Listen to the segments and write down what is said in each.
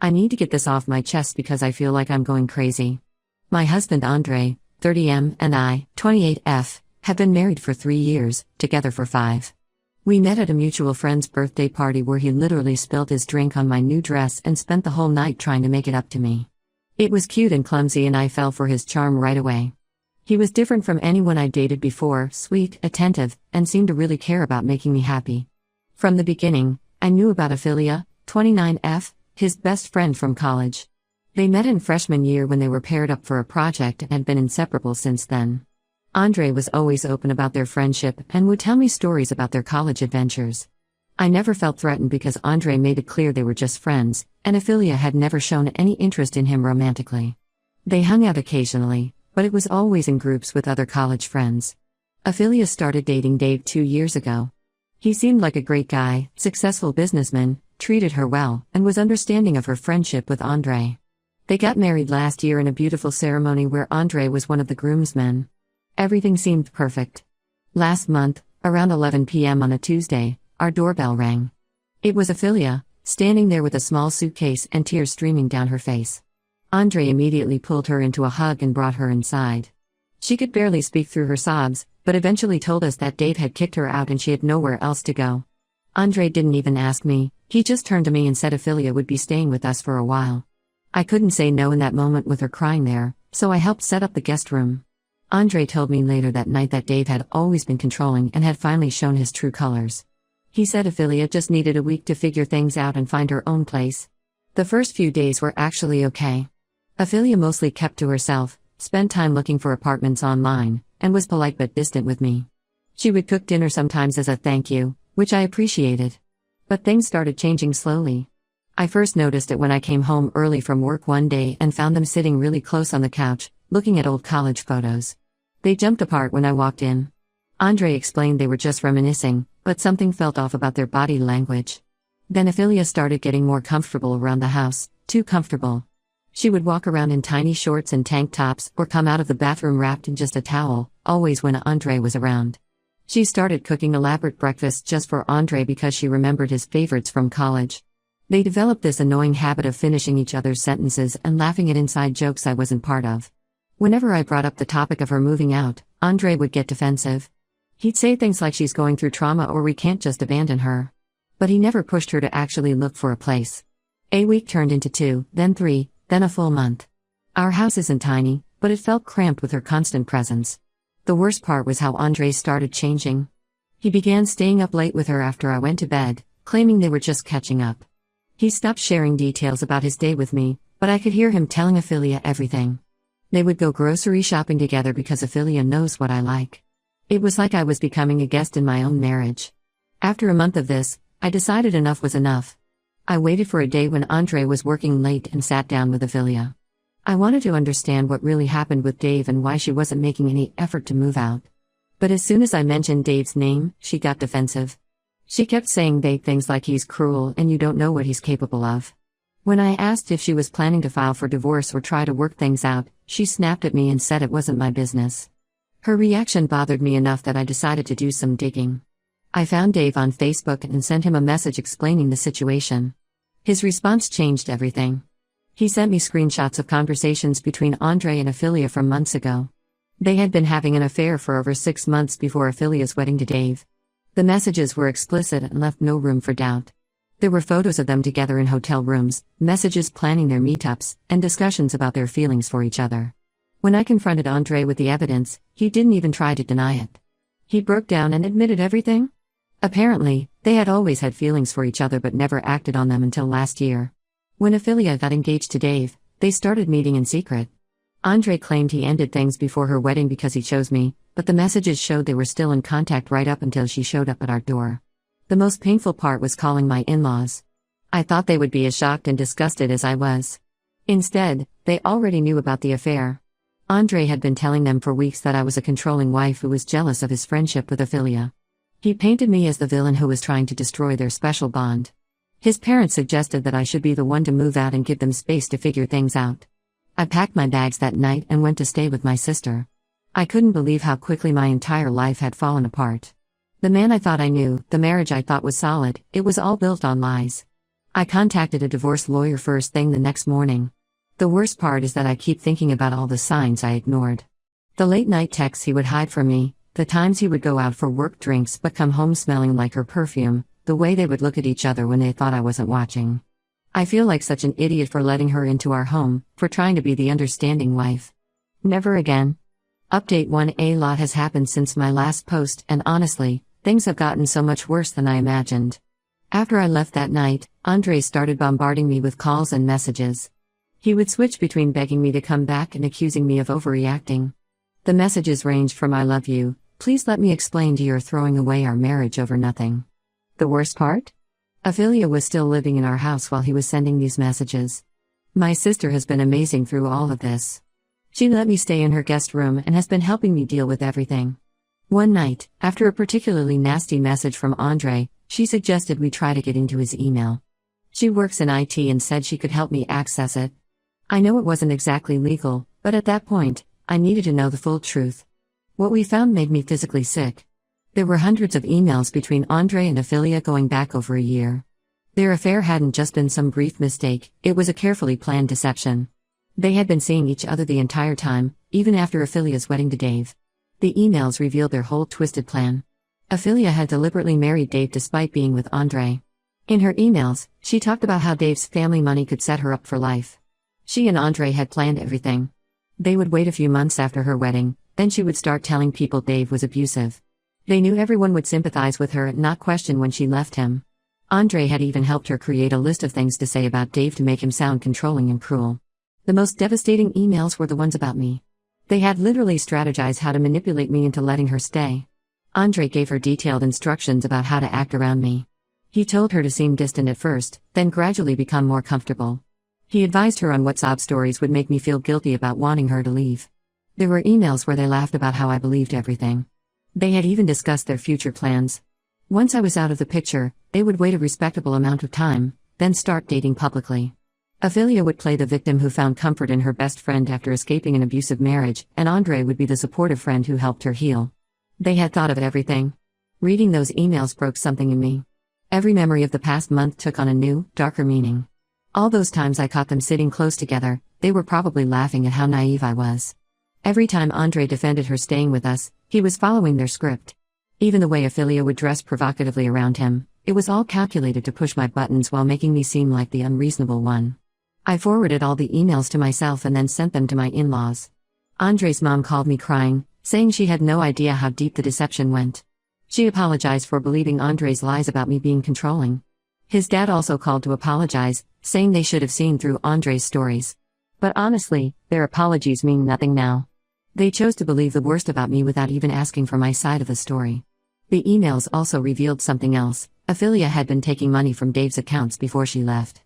I need to get this off my chest because I feel like I'm going crazy. My husband Andre, 30M, and I, 28F, have been married for 3 years, together for 5. We met at a mutual friend's birthday party where he literally spilled his drink on my new dress and spent the whole night trying to make it up to me. It was cute and clumsy and I fell for his charm right away. He was different from anyone I'd dated before, sweet, attentive, and seemed to really care about making me happy. From the beginning, I knew about Ophelia, 29F, his best friend from college. They met in freshman year when they were paired up for a project and had been inseparable since then. Andre was always open about their friendship and would tell me stories about their college adventures. I never felt threatened because Andre made it clear they were just friends, and Ophelia had never shown any interest in him romantically. They hung out occasionally, but it was always in groups with other college friends. Ophelia started dating Dave 2 years ago. He seemed like a great guy, successful businessman, treated her well, and was understanding of her friendship with Andre. They got married last year in a beautiful ceremony where Andre was one of the groomsmen. Everything seemed perfect. Last month, around 11 p.m. on a Tuesday, our doorbell rang. It was Ophelia, standing there with a small suitcase and tears streaming down her face. Andre immediately pulled her into a hug and brought her inside. She could barely speak through her sobs, but eventually told us that Dave had kicked her out and she had nowhere else to go. Andre didn't even ask me, he just turned to me and said Ophelia would be staying with us for a while. I couldn't say no in that moment with her crying there, so I helped set up the guest room. Andre told me later that night that Dave had always been controlling and had finally shown his true colors. He said Ophelia just needed a week to figure things out and find her own place. The first few days were actually okay. Ophelia mostly kept to herself, spent time looking for apartments online, and was polite but distant with me. She would cook dinner sometimes as a thank you, which I appreciated. But things started changing slowly. I first noticed it when I came home early from work one day and found them sitting really close on the couch, looking at old college photos. They jumped apart when I walked in. Andre explained they were just reminiscing, but something felt off about their body language. Then Ophelia started getting more comfortable around the house, too comfortable. She would walk around in tiny shorts and tank tops or come out of the bathroom wrapped in just a towel, always when Andre was around. She started cooking elaborate breakfasts just for Andre because she remembered his favorites from college. They developed this annoying habit of finishing each other's sentences and laughing at inside jokes I wasn't part of. Whenever I brought up the topic of her moving out, Andre would get defensive. He'd say things like she's going through trauma or we can't just abandon her. But he never pushed her to actually look for a place. A week turned into 2, then 3, then a full month. Our house isn't tiny, but it felt cramped with her constant presence. The worst part was how Andre started changing. He began staying up late with her after I went to bed, claiming they were just catching up. He stopped sharing details about his day with me, but I could hear him telling Ophelia everything. They would go grocery shopping together because Ophelia knows what I like. It was like I was becoming a guest in my own marriage. After a month of this, I decided enough was enough. I waited for a day when Andre was working late and sat down with Ophelia. I wanted to understand what really happened with Dave and why she wasn't making any effort to move out. But as soon as I mentioned Dave's name, she got defensive. She kept saying vague things like he's cruel and you don't know what he's capable of. When I asked if she was planning to file for divorce or try to work things out, she snapped at me and said it wasn't my business. Her reaction bothered me enough that I decided to do some digging. I found Dave on Facebook and sent him a message explaining the situation. His response changed everything. He sent me screenshots of conversations between Andre and Ophelia from months ago. They had been having an affair for over 6 months before Ophelia's wedding to Dave. The messages were explicit and left no room for doubt. There were photos of them together in hotel rooms, messages planning their meetups, and discussions about their feelings for each other. When I confronted Andre with the evidence, he didn't even try to deny it. He broke down and admitted everything. Apparently, they had always had feelings for each other but never acted on them until last year. When Ophelia got engaged to Dave, they started meeting in secret. Andre claimed he ended things before her wedding because he chose me, but the messages showed they were still in contact right up until she showed up at our door. The most painful part was calling my in-laws. I thought they would be as shocked and disgusted as I was. Instead, they already knew about the affair. Andre had been telling them for weeks that I was a controlling wife who was jealous of his friendship with Ophelia. He painted me as the villain who was trying to destroy their special bond. His parents suggested that I should be the one to move out and give them space to figure things out. I packed my bags that night and went to stay with my sister. I couldn't believe how quickly my entire life had fallen apart. The man I thought I knew, the marriage I thought was solid, it was all built on lies. I contacted a divorce lawyer first thing the next morning. The worst part is that I keep thinking about all the signs I ignored. The late night texts he would hide from me, the times he would go out for work drinks but come home smelling like her perfume, the way they would look at each other when they thought I wasn't watching. I feel like such an idiot for letting her into our home, for trying to be the understanding wife. Never again. Update 1: A lot has happened since my last post, and honestly, things have gotten so much worse than I imagined. After I left that night, Andre started bombarding me with calls and messages. He would switch between begging me to come back and accusing me of overreacting. The messages ranged from "I love you, please let me explain," to "you're throwing away our marriage over nothing." The worst part? Ophelia was still living in our house while he was sending these messages. My sister has been amazing through all of this. She let me stay in her guest room and has been helping me deal with everything. One night, after a particularly nasty message from Andre, she suggested we try to get into his email. She works in IT and said she could help me access it. I know it wasn't exactly legal, but at that point, I needed to know the full truth. What we found made me physically sick. There were hundreds of emails between Andre and Ophelia going back over a year. Their affair hadn't just been some brief mistake, it was a carefully planned deception. They had been seeing each other the entire time, even after Ophelia's wedding to Dave. The emails revealed their whole twisted plan. Ophelia had deliberately married Dave despite being with Andre. In her emails, she talked about how Dave's family money could set her up for life. She and Andre had planned everything. They would wait a few months after her wedding, then she would start telling people Dave was abusive. They knew everyone would sympathize with her and not question when she left him. Andre had even helped her create a list of things to say about Dave to make him sound controlling and cruel. The most devastating emails were the ones about me. They had literally strategized how to manipulate me into letting her stay. Andre gave her detailed instructions about how to act around me. He told her to seem distant at first, then gradually become more comfortable. He advised her on what sob stories would make me feel guilty about wanting her to leave. There were emails where they laughed about how I believed everything. They had even discussed their future plans. Once I was out of the picture, they would wait a respectable amount of time, then start dating publicly. Ophelia would play the victim who found comfort in her best friend after escaping an abusive marriage, and Andre would be the supportive friend who helped her heal. They had thought of everything. Reading those emails broke something in me. Every memory of the past month took on a new, darker meaning. All those times I caught them sitting close together, they were probably laughing at how naive I was. Every time Andre defended her staying with us, he was following their script. Even the way Ophelia would dress provocatively around him, it was all calculated to push my buttons while making me seem like the unreasonable one. I forwarded all the emails to myself and then sent them to my in-laws. Andre's mom called me crying, saying she had no idea how deep the deception went. She apologized for believing Andre's lies about me being controlling. His dad also called to apologize, saying they should have seen through Andre's stories. But honestly, their apologies mean nothing now. They chose to believe the worst about me without even asking for my side of the story. The emails also revealed something else. Ophelia had been taking money from Dave's accounts before she left.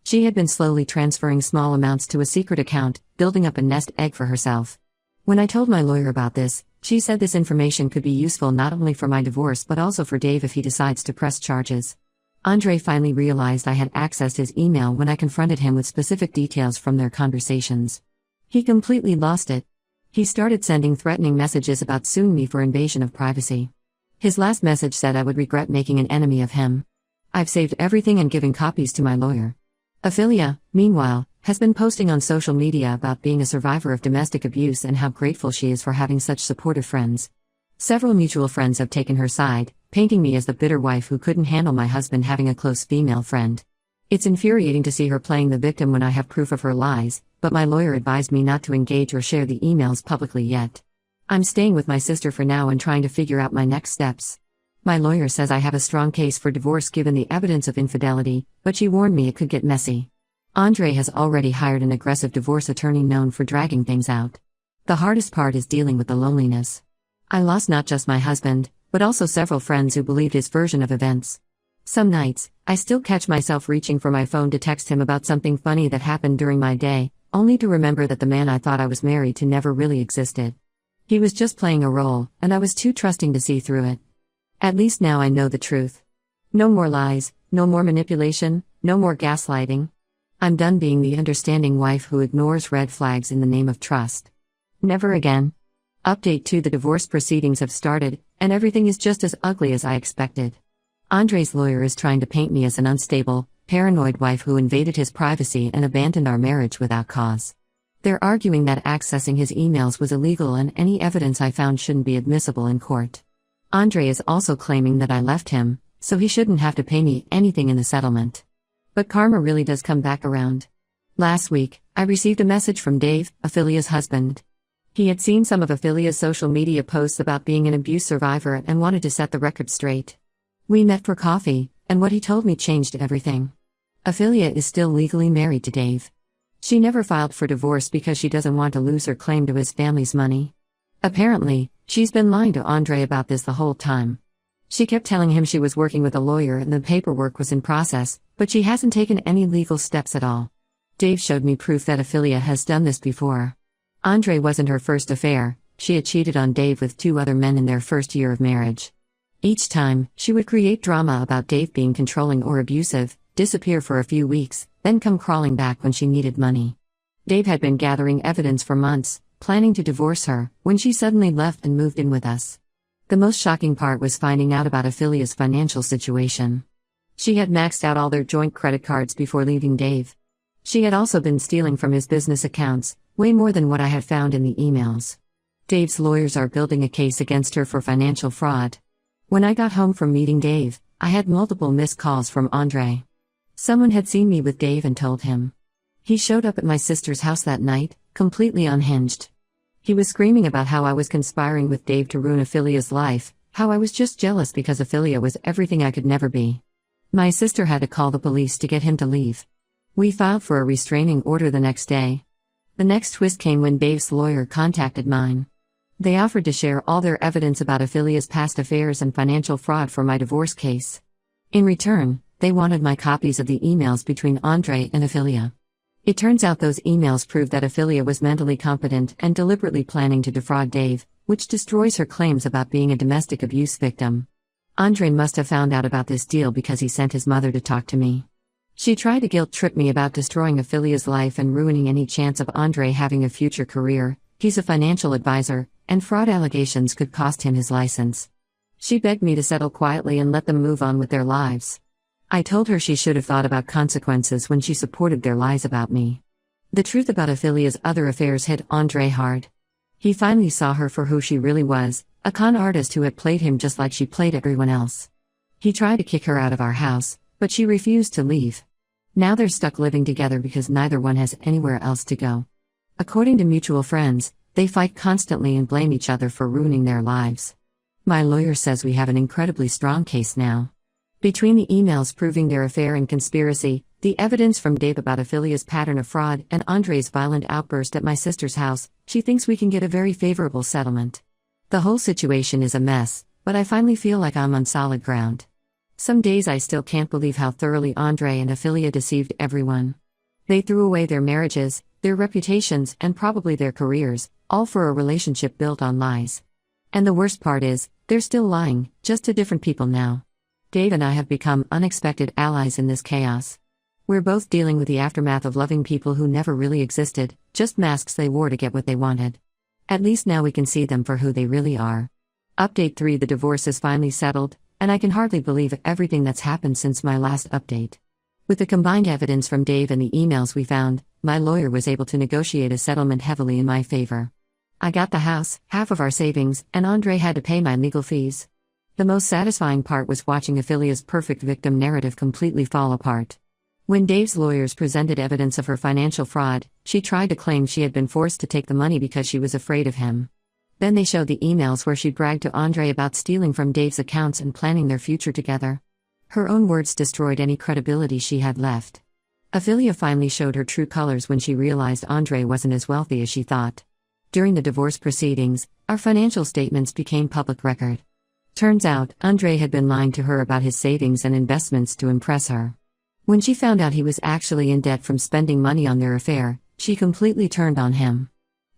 She had been slowly transferring small amounts to a secret account, building up a nest egg for herself. When I told my lawyer about this, she said this information could be useful not only for my divorce but also for Dave if he decides to press charges. Andre finally realized I had accessed his email when I confronted him with specific details from their conversations. He completely lost it. He started sending threatening messages about suing me for invasion of privacy. His last message said I would regret making an enemy of him. I've saved everything and given copies to my lawyer. Ophelia, meanwhile, has been posting on social media about being a survivor of domestic abuse and how grateful she is for having such supportive friends. Several mutual friends have taken her side, painting me as the bitter wife who couldn't handle my husband having a close female friend. It's infuriating to see her playing the victim when I have proof of her lies, but my lawyer advised me not to engage or share the emails publicly yet. I'm staying with my sister for now and trying to figure out my next steps. My lawyer says I have a strong case for divorce given the evidence of infidelity, but she warned me it could get messy. Andre has already hired an aggressive divorce attorney known for dragging things out. The hardest part is dealing with the loneliness. I lost not just my husband, but also several friends who believed his version of events. Some nights, I still catch myself reaching for my phone to text him about something funny that happened during my day, only to remember that the man I thought I was married to never really existed. He was just playing a role, and I was too trusting to see through it. At least now I know the truth. No more lies, no more manipulation, no more gaslighting. I'm done being the understanding wife who ignores red flags in the name of trust. Never again. Update 2: The divorce proceedings have started, and everything is just as ugly as I expected. Andre's lawyer is trying to paint me as an unstable, paranoid wife who invaded his privacy and abandoned our marriage without cause. They're arguing that accessing his emails was illegal and any evidence I found shouldn't be admissible in court. Andre is also claiming that I left him, so he shouldn't have to pay me anything in the settlement. But karma really does come back around. Last week, I received a message from Dave, Ophelia's husband. He had seen some of Ophelia's social media posts about being an abuse survivor and wanted to set the record straight. We met for coffee, and what he told me changed everything. Ophelia is still legally married to Dave. She never filed for divorce because she doesn't want to lose her claim to his family's money. Apparently, she's been lying to Andre about this the whole time. She kept telling him she was working with a lawyer and the paperwork was in process, but she hasn't taken any legal steps at all. Dave showed me proof that Ophelia has done this before. Andre wasn't her first affair, she had cheated on Dave with 2 other men in their first year of marriage. Each time, she would create drama about Dave being controlling or abusive, disappear for a few weeks, then come crawling back when she needed money. Dave had been gathering evidence for months, planning to divorce her, when she suddenly left and moved in with us. The most shocking part was finding out about Ophelia's financial situation. She had maxed out all their joint credit cards before leaving Dave. She had also been stealing from his business accounts, way more than what I had found in the emails. Dave's lawyers are building a case against her for financial fraud. When I got home from meeting Dave, I had multiple missed calls from Andre. Someone had seen me with Dave and told him. He showed up at my sister's house that night, completely unhinged. He was screaming about how I was conspiring with Dave to ruin Ophelia's life, how I was just jealous because Ophelia was everything I could never be. My sister had to call the police to get him to leave. We filed for a restraining order the next day. The next twist came when Dave's lawyer contacted mine. They offered to share all their evidence about Ophelia's past affairs and financial fraud for my divorce case. In return, they wanted my copies of the emails between Andre and Ophelia. It turns out those emails prove that Ophelia was mentally competent and deliberately planning to defraud Dave, which destroys her claims about being a domestic abuse victim. Andre must have found out about this deal because he sent his mother to talk to me. She tried to guilt-trip me about destroying Ophelia's life and ruining any chance of Andre having a future career. He's a financial advisor, and fraud allegations could cost him his license. She begged me to settle quietly and let them move on with their lives. I told her she should have thought about consequences when she supported their lies about me. The truth about Ophelia's other affairs hit Andre hard. He finally saw her for who she really was, a con artist who had played him just like she played everyone else. He tried to kick her out of our house, but she refused to leave. Now they're stuck living together because neither one has anywhere else to go. According to mutual friends, they fight constantly and blame each other for ruining their lives. My lawyer says we have an incredibly strong case now. Between the emails proving their affair and conspiracy, the evidence from Dave about Ophelia's pattern of fraud, and Andre's violent outburst at my sister's house, she thinks we can get a very favorable settlement. The whole situation is a mess, but I finally feel like I'm on solid ground. Some days I still can't believe how thoroughly Andre and Ophelia deceived everyone. They threw away their marriages, their reputations, and probably their careers, all for a relationship built on lies. And the worst part is, they're still lying, just to different people now. Dave and I have become unexpected allies in this chaos. We're both dealing with the aftermath of loving people who never really existed, just masks they wore to get what they wanted. At least now we can see them for who they really are. Update 3: The divorce is finally settled, and I can hardly believe everything that's happened since my last update. With the combined evidence from Dave and the emails we found, my lawyer was able to negotiate a settlement heavily in my favor. I got the house, half of our savings, and Andre had to pay my legal fees. The most satisfying part was watching Ophelia's perfect victim narrative completely fall apart. When Dave's lawyers presented evidence of her financial fraud, she tried to claim she had been forced to take the money because she was afraid of him. Then they showed the emails where she bragged to Andre about stealing from Dave's accounts and planning their future together. Her own words destroyed any credibility she had left. Ophelia finally showed her true colors when she realized Andre wasn't as wealthy as she thought. During the divorce proceedings, our financial statements became public record. Turns out, Andre had been lying to her about his savings and investments to impress her. When she found out he was actually in debt from spending money on their affair, she completely turned on him.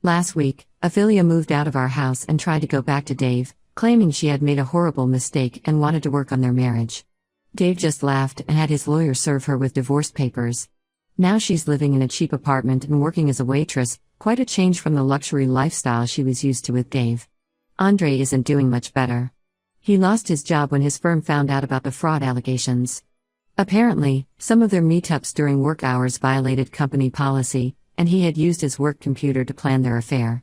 Last week, Ophelia moved out of our house and tried to go back to Dave, claiming she had made a horrible mistake and wanted to work on their marriage. Dave just laughed and had his lawyer serve her with divorce papers. Now she's living in a cheap apartment and working as a waitress, quite a change from the luxury lifestyle she was used to with Dave. Andre isn't doing much better. He lost his job when his firm found out about the fraud allegations. Apparently, some of their meetups during work hours violated company policy, and he had used his work computer to plan their affair.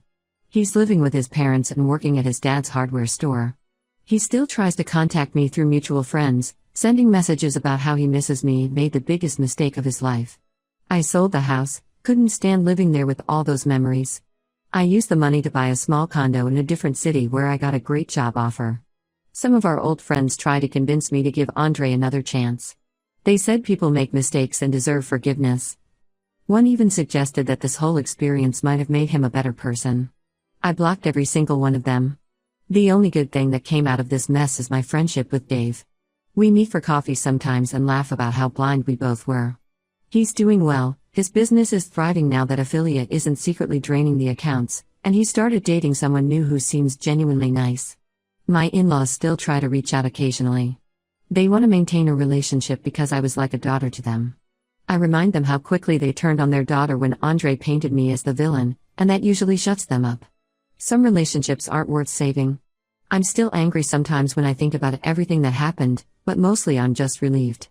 He's living with his parents and working at his dad's hardware store. He still tries to contact me through mutual friends, sending messages about how he misses me and made the biggest mistake of his life. I sold the house, couldn't stand living there with all those memories. I used the money to buy a small condo in a different city where I got a great job offer. Some of our old friends tried to convince me to give Andre another chance. They said people make mistakes and deserve forgiveness. One even suggested that this whole experience might have made him a better person. I blocked every single one of them. The only good thing that came out of this mess is my friendship with Dave. We meet for coffee sometimes and laugh about how blind we both were. He's doing well, his business is thriving now that Affiliate isn't secretly draining the accounts, and he started dating someone new who seems genuinely nice. My in-laws still try to reach out occasionally. They want to maintain a relationship because I was like a daughter to them. I remind them how quickly they turned on their daughter when Andre painted me as the villain, and that usually shuts them up. Some relationships aren't worth saving. I'm still angry sometimes when I think about everything that happened, but mostly I'm just relieved.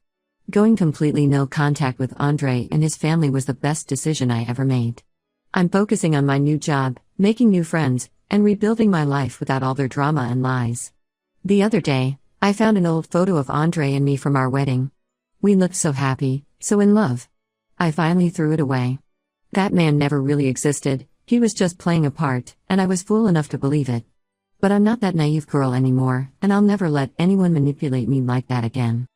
Going completely no contact with Andre and his family was the best decision I ever made. I'm focusing on my new job, making new friends, and rebuilding my life without all their drama and lies. The other day, I found an old photo of Andre and me from our wedding. We looked so happy, so in love. I finally threw it away. That man never really existed, he was just playing a part, and I was fool enough to believe it. But I'm not that naive girl anymore, and I'll never let anyone manipulate me like that again.